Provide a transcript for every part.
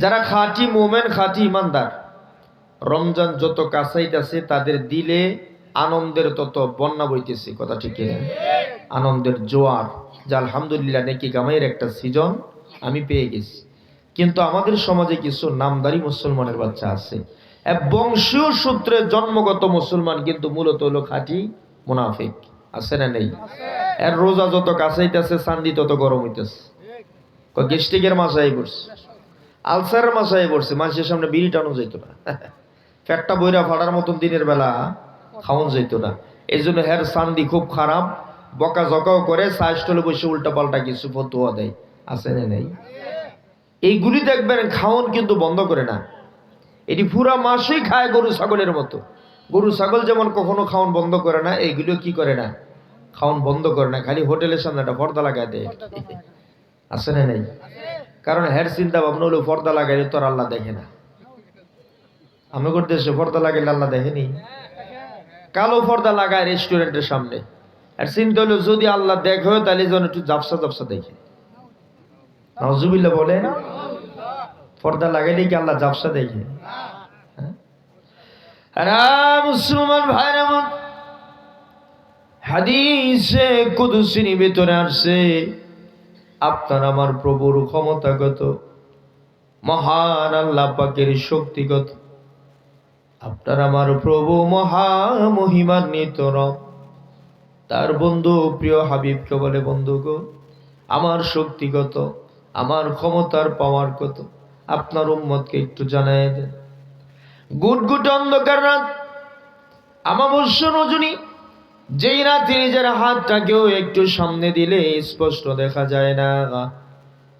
যারা খাঁটি মোমেন খাঁটি ইমানদার, রমজান যত কাছাইতেছে তাদের দিলে আনন্দের তত বন্যা বইতেছে। কথা ঠিক কিনা? আনন্দের জোয়ার, যা আলহামদুলিল্লাহ নেকি কামাইয়ের একটা সিজন আমি পেয়ে গেছি। কিন্তু আমাদের সমাজে কিছু নামদারি মুসলমানের বাচ্চা আছে, বংশীয় সূত্রে জন্মগত মুসলমান, কিন্তু মূলত হলো খাঁটি মুনাফিক। আছে না নেই? এর রোজা যত কাছাইতেছে চান্দি তত গরম হইতেছে। গেস্টিকের মাসায় পড়ছে, আলসারের মাসায় পড়ছে, মানুষের সামনে বিড়ি টানো যেত না, ফ্যাটটা বইরা ফাটার মতন দিনের বেলা খাওয়ান যেত না। এই জন্য হের চান্দি খুব খারাপ, বকা জকাও করে, সাইস্টলে বসে উল্টা পাল্টা কিছু ফতোয়া দেয়। আছে না নেই? এইগুলি দেখবেন খাওয়ান কিন্তু বন্ধ করে না, এটি পুরা মাসেই খায় গরু ছাগলের মতো। গরু ছাগল যেমন কখনো খাওয়ান বন্ধ করে না, এইগুলিও কি করে না, খাওয়ান বন্ধ করে না, খালি হোটেলের সামনে একটা পর্দা লাগাই দেয়। আছে না নেই? কারণ হের চিন্তা ভাবনা হলো পর্দা লাগাইলে তো আর আল্লাহ দেখে না। আমাদের দেশে পর্দা লাগাইলে আল্লাহ দেখেনি, কালো পর্দা লাগায় রেস্টুরেন্টের সামনে। আর চিন্তা হলো যদি আল্লাহ দেখে তাহলে যেন একটু জাপসা জাপসা দেখে। নাউজুবিল্লাহ বলেন, পর্দা লাগাইলে কি আল্লাহ জাপসা দেখে? মুসলমান ভাই, এমন হাদিসে কুদসির ভিতরে আসছে, আপনার আমার প্রভুর ক্ষমতাগত, মহান আল্লাহ পাকের শক্তিগত, আপনার আমার প্রভু মহামহিমান্বিত রব তার বন্ধু প্রিয় হাবিবকে বলে, বন্ধু গো, আমার শক্তিগত, আমার ক্ষমতার পাওয়ার কত আপনার উম্মতকে একটু জানাই দেন। গুটগুট অন্ধকার রাত, আমাবস্যা রজনী, যেই রাতে নিজের হাতটাকেও একটু সামনে দিলে স্পষ্ট দেখা যায় না,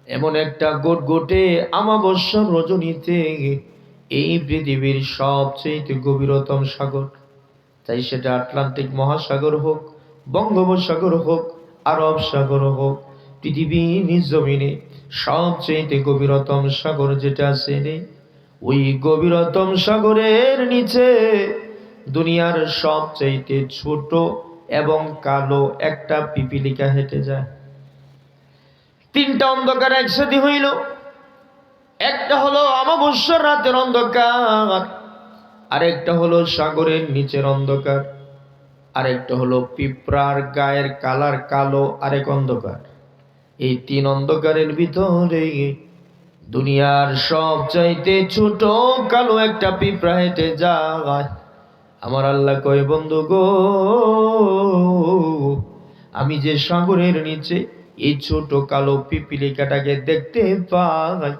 এমন একটা গুটগুটে আমাবস্যা রজনীতে এই পৃথিবীর সবচেয়ে গভীরতম সাগর, তাই সেটা আটলান্টিক মহাসাগর হোক, বঙ্গোপসাগর হোক, আরব সাগর হোক, পৃথিবীর জমিনে সবচেয়ে গভীরতম সাগর যেটা আছে রে, ওই গভীরতম সাগরের নিচে দুনিয়ার সবচেয়ে ছোট এবং কালো একটা পিপিলিকা হেঁটে যায়। তিনটা অন্ধকার একসাথে হইল, একটা হলো অমাবস্যার রাতের অন্ধকার, আরেকটা হলো সাগরের নিচের অন্ধকার, আরেকটা হলো পিঁপড়ার গায়ের কালার কালো আরেক অন্ধকার। এই তিন অন্ধকারের ভিতরে দুনিয়ার সবচাইতে ছোট কালো একটা পিঁপড়া হেঁটে যায়। আমার আল্লাহ কয়, বন্ধু গো, আমি যে সাগরের নিচে এই ছোট কালো পিপিলিকাটাকে দেখতে পাই,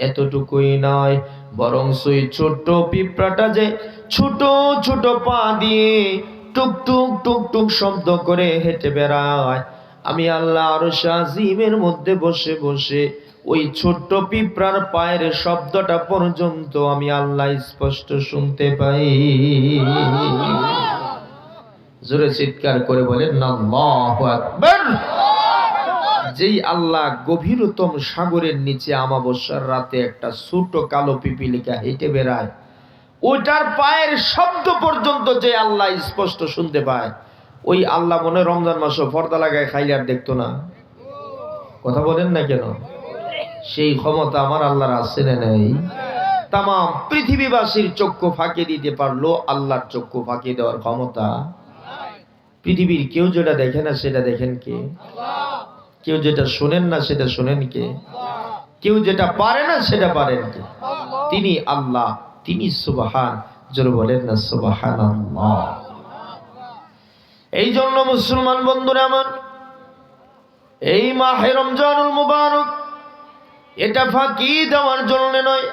এতটুকুই নয়, বরং সেই ছোট্ট পিঁপড়াটা যে ছোট ছোট পা দিয়ে টুক টুক টুক টুক শব্দ করে হেঁটে বেড়ায়, আমি আল্লাহ আরশ আজিমের মধ্যে বসে বসে ওই ছোট্ট পিঁপড়ার পায়ের শব্দটা পর্যন্ত আমি আল্লাহ স্পষ্ট শুনতে পাই। জোরে চিৎকার করে বলেন আল্লাহু আকবার। যেই আল্লাহ গভীরতম সাগরের নিচে আমাবস্যার রাতে একটা ছোট কালো পিপিলিকা হেঁটে বেড়ায়, ওইটার পায়ের শব্দ পর্যন্ত যে আল্লাহ স্পষ্ট শুনতে পায়, ওই আল্লাহ মনে রমজান মাসে পর্দা লাগায় খাইলে আর দেখতো না? কথা বলেন না কেন? সেই ক্ষমতা আমার আল্লাহর আছে না নেই? তাম পৃথিবীবাসীর চক্ষু ফাঁকি দিতে পারলো, আল্লাহর চক্ষু ফাঁকি দেওয়ার ক্ষমতা? পৃথিবীর কেউ যেটা দেখে না সেটা দেখেন কে? কেউ যেটা শোনেন না সেটা শোনেন কে? কেউ যেটা পারে না সেটা পারেন কে? তিনি আল্লাহ, তিনি সুবহান। জোরে বলেন না সুবহানাল্লাহ। এই জন্য মুসলমান বন্ধুরা আমার, এই মাহে রমজানুল মুবারক, এটা ফাঁকি দেওয়ার জন্য নয়,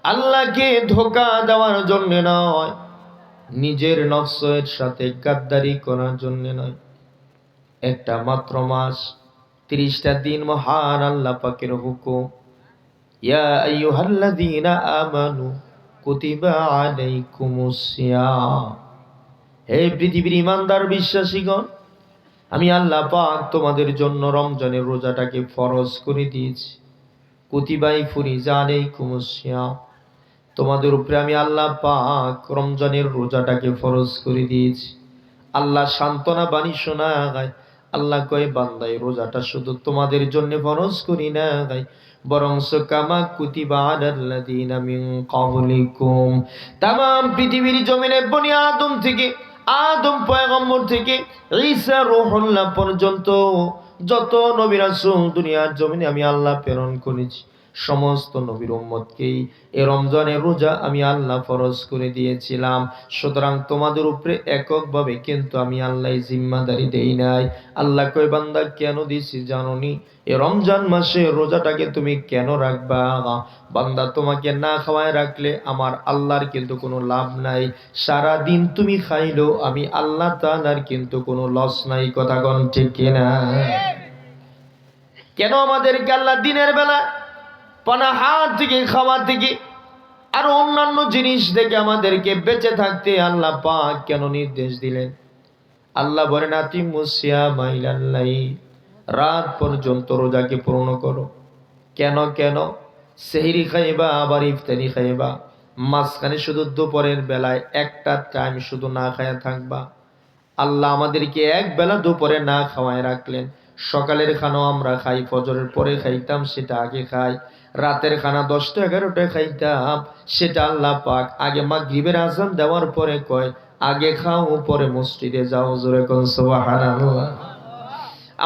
আল্লাহকে ধোঁকা দেওয়ার জন্য নয়, নিজের নফসের সাথে গাদ্দারি করার জন্য নয়। একটা মাত্র মাস, 30টা দিন মহান আল্লাহ পাকের হুকুম, ইয়া আইয়ুহাল্লাযীনা আমানু কুতিবা আলাইকুমুস সিয়াম। হে পৃথিবীর ঈমানদার বিশ্বাসীগণ, আমি আল্লাহ পাক তোমাদের জন্য রমজানের রোজাটাকে ফরজ করে দিয়েছি। কুতিবাই ফুরিজা আলাইকুমুস সিয়াম, তোমাদের উপরে আমি আল্লাহ পাক রমজানের রোজাটাকে ফরজ করে দিয়েছি। আল্লাহ সান্ত্বনা বাণী শোনায়, আল্লাহ কয় বান্দা এই রোজাটা শুধু তোমাদের জন্য ফরজ করি না, বরং কামা কুতিবা আলাল্লাযিনা মিন ক্বাবলিকুম, তামাম পৃথিবীর জমিনে বনি আদম থেকে, আদম পয়গম্বর থেকে ঈসা রূহুল্লাহ পর্যন্ত যত নবী রাসূল দুনিয়ার জমিনে আমি আল্লাহ প্রেরণ করেছি, সমস্ত নবীর উম্মতকেই এই রমজানের রোজা আমি আল্লাহ ফরজ করে দিয়েছিলাম। সুতরাং তোমাদের উপরে এককভাবে কিন্তু আমি আল্লাহ জিম্মাদারি দেই নাই। আল্লাহ কয় বান্দা কেন দিছি জানোনি? এই রমজান মাসে রোজাটাকে তুমি কেন রাখবা? বান্দা তোমাকে না খাওয়ায় রাখলে আমার আল্লাহর কিন্তু কোনো লাভ নাই, সারা দিন তুমি খাইলেও আমি আল্লাহ তাআলার কিন্তু কোনো লস নাই। কথা কোন ঠিক কিনা? কেন আমাদেরকে আল্লাহ দিনের বেলা পানাহার থেকে, খাওয়া থেকে আর অন্যান্য জিনিস থেকে আমাদেরকে বেঁচে থাকতে আল্লাহ পাক কেন নির্দেশ দিলেন? আল্লাহ বলেন আতিমুস সিয়ামা ইলাল লাইল, রাত পর্যন্ত রোজাকে পূর্ণ করো। কেন কেন? সেহরি খাইবা আবার ইফতারি খাইবা, মাঝখানে শুধু দুপুরের বেলায় একটা টাইম শুধু না খায়া থাকবা। আল্লাহ আমাদেরকে এক বেলা দুপুরে না খাওয়ায় রাখলেন। সকালের খানাও আমরা খাই, ফজরের পরে খাইতাম সেটা আগে খাই, রাতের খানা 10টা 11টায় খাইতাম সেটা আল্লাহ পাক আগে মাগরিবের আযান দেওয়ার পরে কয় আগে খাও পরে মসজিদে যাও। জোরে কোন সুবহানাল্লাহ।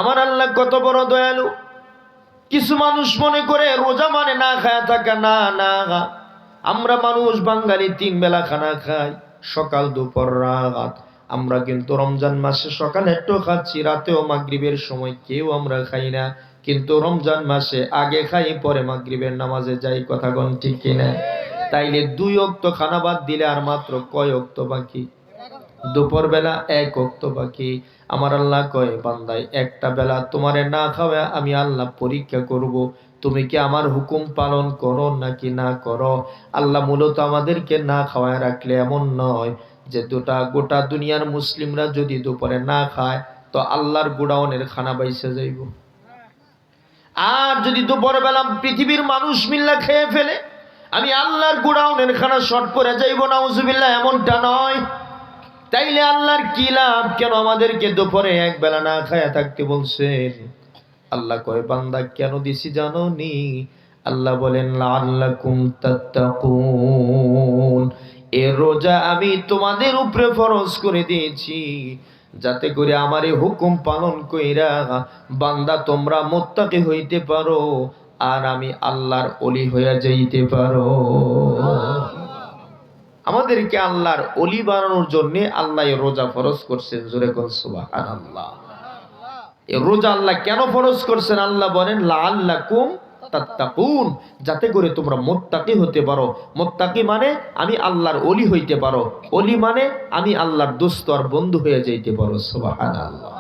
আমার আল্লাহ কত বড় দয়ালু। কিছু মানুষ মনে করে রোজা মানে না খায়া থাকা, না না, আমরা মানুষ বাঙালি 3 বেলা খানা খাই, সকাল দুপুর রাত। আমরা কিন্তু রমজান মাসে সকালে একটু খাচ্ছি, রাতেও মাগরিবের সময় কেউ আমরা খাই না, কিন্তু রমজান মাসে আগে খাই পরে মাগরিবের নামাজে যাই। কথা কোন ঠিক কিনা? তাইলে 2 ওয়াক্ত খানা বাদ দিলে আর মাত্র কয় ওয়াক্ত বাকি? দুপুর বেলা 1 ওয়াক্ত বাকি। আমার আল্লাহ কয় বান্দাই একটা বেলা তোমারে না খাওয়া আমি আল্লাহ পরীক্ষা করব, তুমি কি আমার হুকুম পালন করো নাকি না করো। আল্লাহ মূলত আমাদেরকে না খাওয়ায় রাখলে এমন নয় যে গোটা দুনিয়ার মুসলিমরা যদি দুপুরে না খায় তো আল্লাহর গোডাউনের খানা বাইসে যাইব। আর যদি দুপুর বেলা পৃথিবীর মানুষ মিল্লা খেয়ে ফেলে আমি আল্লাহর গোডাউনের খানা শর্ট পড়ে যাইব, নাউজুবিল্লাহ, এমনটা নয়। তাইলে আল্লাহর কি লাভ? কেন আমাদেরকে দুপুরে এক বেলা না খায়া থাকতে বলছেন? আল্লাহ কয় বান্দা কেন দিছি জানো নি? আল্লাহ বলেন লাআল্লাকুম তাত্তাকুন, এ রোজা আমি তোমাদের উপরে ফরজ করে দিয়েছি যাতে করে আমার এই হুকুম পালন কইরা বান্দা তোমরা মুত্তাকি হইতে পারো আর আমি আল্লাহর ওলি হইয়া যাইতে পারো। আমাদেরকে আল্লাহর ওলি বানানোর জন্য আল্লাহ রোজা ফরজ করছেন। জোরে কোন সুবহানাল্লাহ। এই রোজা আল্লাহ কেন ফরজ করছেন? আল্লাহ বলেন লাআল্লাকুম তাত্তাকুন, যাতে করে তোমরা মুত্তাকি হতে পারো। মুত্তাকি মানে আমি আল্লাহর ওলি হইতে পারো, ওলি মানে আমি আল্লাহর দোস্ত আর বন্ধু হয়ে যাইতে পারো। সুবহানাল্লাহ।